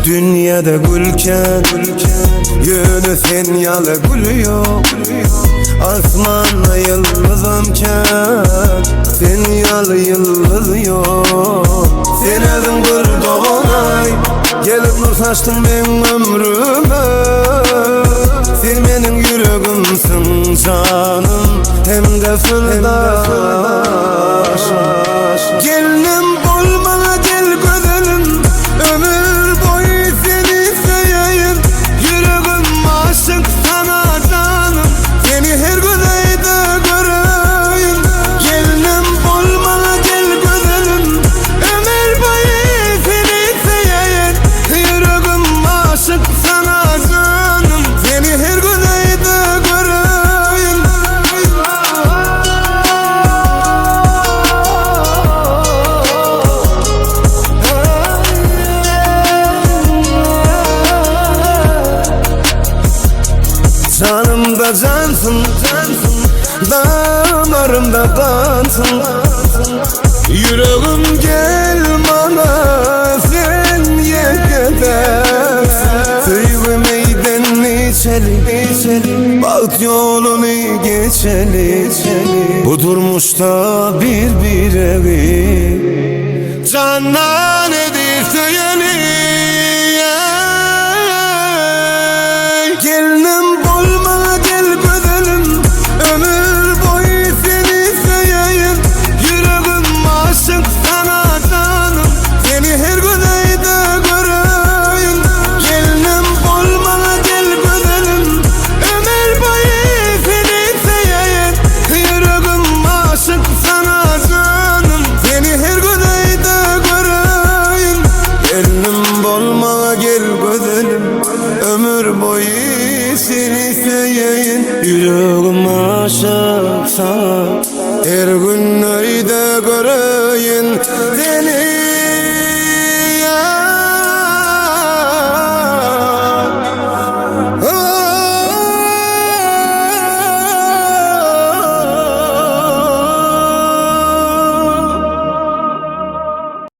Dünyada gülken yönü sen yalı gülüyor. Asmanda yıldızımken sen yalı yıldız yok. Sen edin bir doğanay gelip nur saçtın benim ömrüme. Sen benim yüreğimsin canım, hem de sırdaşım. Gelinim bulmana gel güzelim, ömür boyu seni seveyim. Yüreğim aşık sana canım, seni her güneyde göreyim. Gelinim bulmana gel güzelim, ömür boyu seni seveyim. Yüreğim aşık sana canım, seni her güneyde göreyim. Canımda cansın, damarımda kansın. Yüreğim gel bana sen yetersin. Sevgi meydanını içelim, bak yolunu geçelim. Bu durmuşta bir evi canan edilse yeni. Gelinim bulma gel güzelim, ömür boyu seni seveyim. Yüreğim aşık sana canım, seni her güneyde göreyim. Gelinim bulma gel güzelim, ömür boyu seni seveyim. Yüreğim aşık sana canım, seni her güneyde göreyim. Gelinim bulma gel güzelim, ömür boyu seni seveyim. Yüreğim aşık sana, her gün